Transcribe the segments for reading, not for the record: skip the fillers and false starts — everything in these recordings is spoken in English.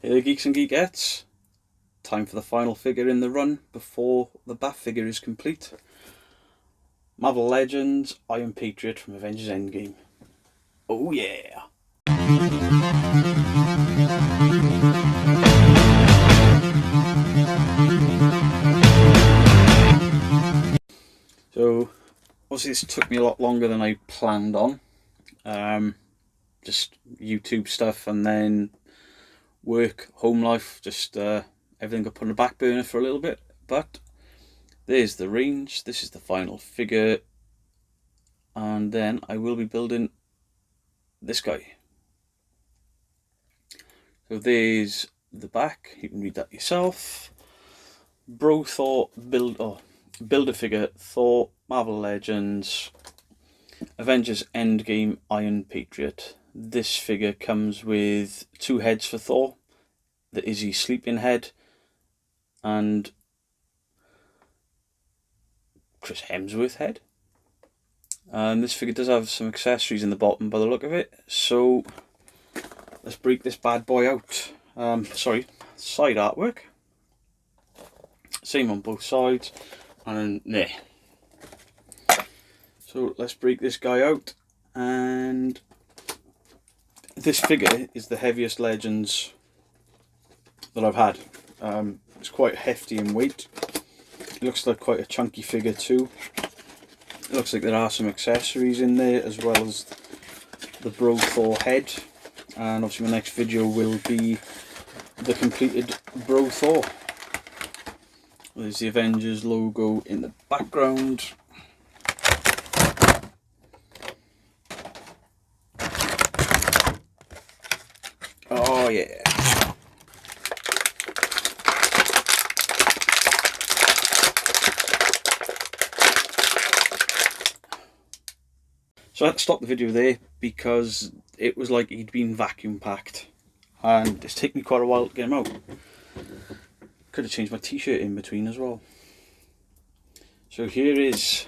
Hey there, geeks and geekettes. Time for the final figure in the run before the Bat figure is complete. Marvel Legends, Patriot from Avengers Endgame. Oh yeah! So, obviously this took me a lot longer than I planned on. Just YouTube stuff and then work, home life, just everything got put on the back burner for a little bit. But there's the range, this is the final figure, and then I will be building this guy. So there's the back, you can read that yourself. Bro Thor build-a figure, Thor, Marvel Legends, Avengers Endgame, Patriot. This figure comes with two heads for Thor, the Izzy sleeping head and Chris Hemsworth head. And this figure does have some accessories in the bottom by the look of it, so let's break this bad boy out. Side artwork, same on both sides, and there. So let's break this guy out, and this figure is the heaviest Legends that I've had. It's quite hefty in weight. It looks like quite a chunky figure too. It looks like there are some accessories in there as well as the Bro Thor head. And obviously my next video will be the completed Bro Thor. There's the Avengers logo in the background. Oh yeah. So I had to stop the video there because it was like he'd been vacuum packed and it's taken me quite a while to get him out. Could have changed my t-shirt in between as well. So here is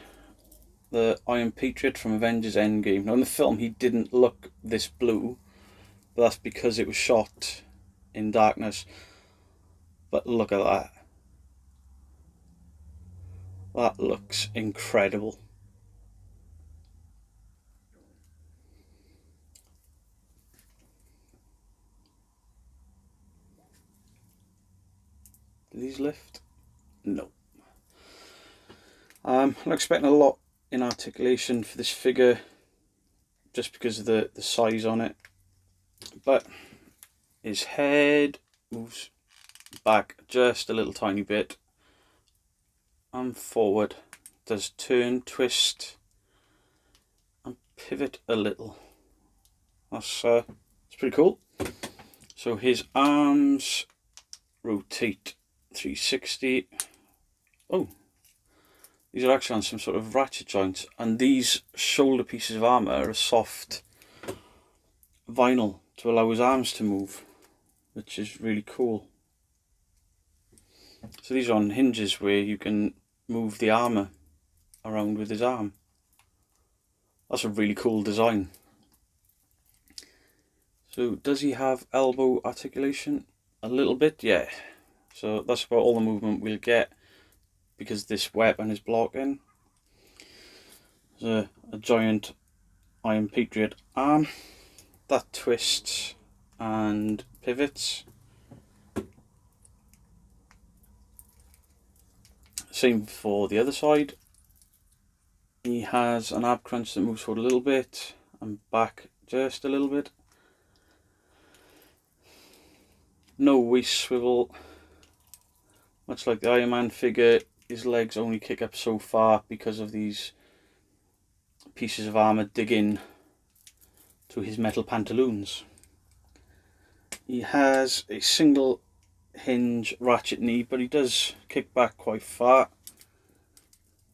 the Patriot from Avengers Endgame. Now in the film he didn't look this blue, but that's because it was shot in darkness. But look at that. That looks incredible. Do these lift? No. I'm not expecting a lot in articulation for this figure just because of the size on it, but his head moves back just a little tiny bit and forward, does turn, twist and pivot a little. That's pretty cool. So his arms rotate 360. Oh, these are actually on some sort of ratchet joints, and these shoulder pieces of armour are a soft vinyl to allow his arms to move, which is really cool. So these are on hinges where you can move the armour around with his arm. That's a really cool design. So does he have elbow articulation? A little bit, yeah. So that's about all the movement we'll get because this weapon is blocking. There's a giant Patriot arm that twists and pivots. Same for the other side. He has an ab crunch that moves forward a little bit and back just a little bit. No waist swivel. Much like the Iron Man figure, his legs only kick up so far because of these pieces of armour digging to his metal pantaloons. He has a single hinge ratchet knee, but he does kick back quite far.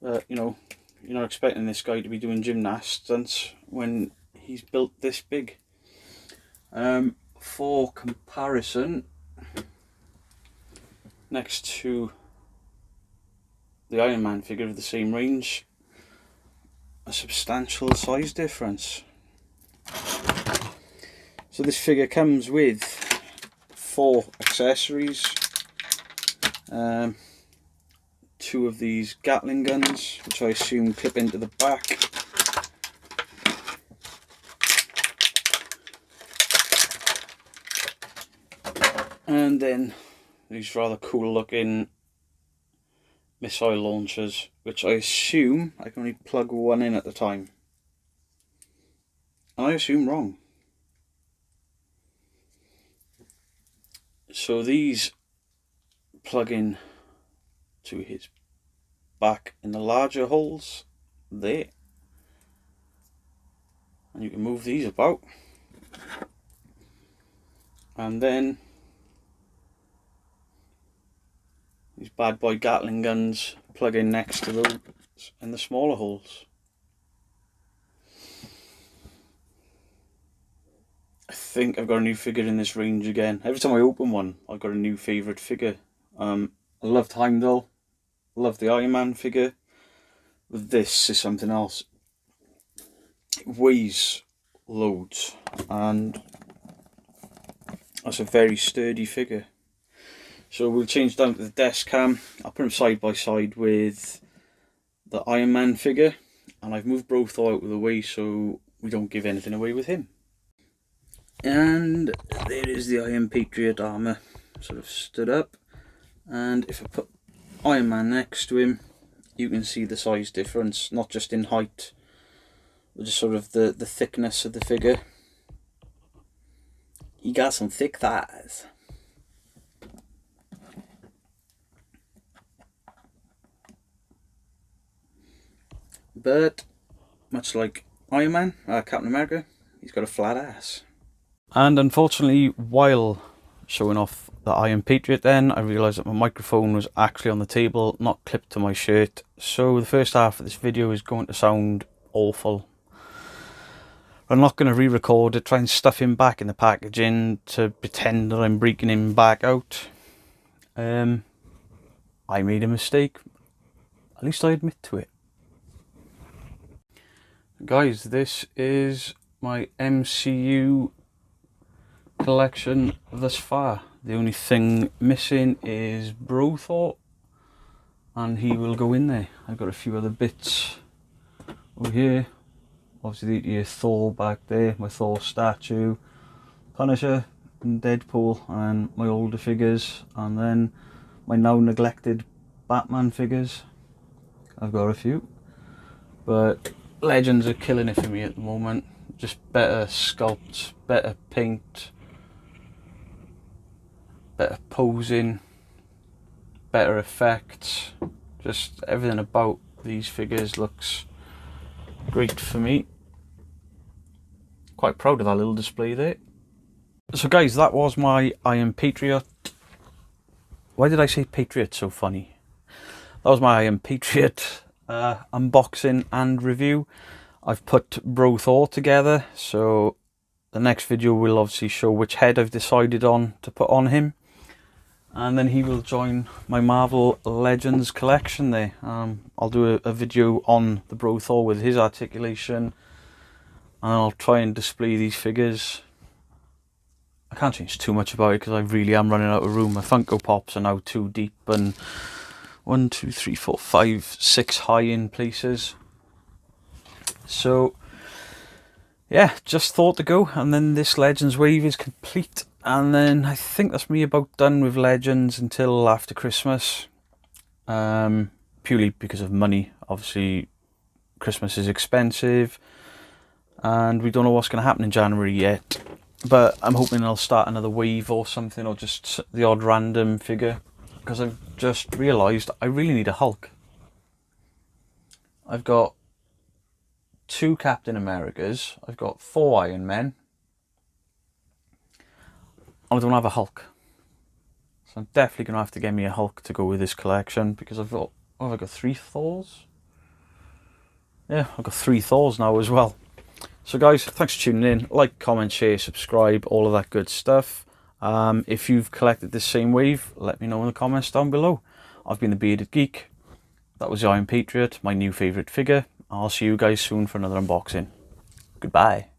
You know, you're not expecting this guy to be doing gymnastics when he's built this big. For comparison, next to the Iron Man figure of the same range, a substantial size difference. So this figure comes with 4 accessories. 2 of these Gatling guns, which I assume clip into the back. And then these rather cool looking missile launchers, which I assume I can only plug one in at a time. And I assume wrong. So these plug in to his back in the larger holes there. And you can move these about. And then these bad boy Gatling guns plug in next to those in the smaller holes. I think I've got a new figure in this range again. Every time I open one, I've got a new favourite figure. I loved Heimdall, love the Iron Man figure. But this is something else. It weighs loads, and that's a very sturdy figure. So we'll change down to the desk cam. I'll put him side by side with the Iron Man figure, and I've moved Bro Thor out of the way so we don't give anything away with him. And there is the Iron Patriot armour, sort of stood up. And if I put Iron Man next to him, you can see the size difference, not just in height, but just sort of the thickness of the figure. He got some thick thighs. But much like Iron Man, Captain America, he's got a flat ass. And unfortunately, while showing off the Iron Patriot then, I realised that my microphone was actually on the table, not clipped to my shirt. So the first half of this video is going to sound awful. I'm not going to re-record it, try and stuff him back in the packaging to pretend that I'm breaking him back out. I made a mistake. At least I admit to it. Guys, this is my MCU collection thus far. The only thing missing is Bro Thor, and he will go in there. I've got a few other bits over here. Obviously your Thor back there, my Thor statue, Punisher and Deadpool, and my older figures, and then my now neglected Batman figures. I've got a few, but Legends are killing it for me at the moment. Just better sculpts, better paint, better posing, better effects. Just everything about these figures looks great for me. Quite proud of that little display there. So guys, that was my Iron Patriot. Why did I say Patriot so funny? That was my Iron Patriot unboxing and review. I've put Bro Thor together, so the next video will obviously show which head I've decided on to put on him, and then he will join my Marvel Legends collection there. I'll do a video on the Bro Thor with his articulation, and I'll try and display these figures. I can't change too much about it because I really am running out of room. My Funko Pops are now too deep, and 1, 2, 3, 4, 5, 6 high in places. So yeah, just thought to go, and then this Legends wave is complete, and then I think that's me about done with Legends until after Christmas. Purely because of money. Obviously Christmas is expensive and we don't know what's going to happen in January yet, but I'm hoping I'll start another wave or something, or just the odd random figure, because I've just realised I really need a Hulk. I've got 2 Captain Americas, I've got 4 Iron Men, and I don't have a Hulk. So I'm definitely going to have to get me a Hulk to go with this collection, because I've got, oh, have I got 3 Thors? Yeah, I've got 3 Thors now as well. So guys, thanks for tuning in. Like, comment, share, subscribe, all of that good stuff. If you've collected this same wave, let me know in the comments down below. I've been the Bearded Geek. That was the Iron Patriot, my new favourite figure. I'll see you guys soon for another unboxing. Goodbye.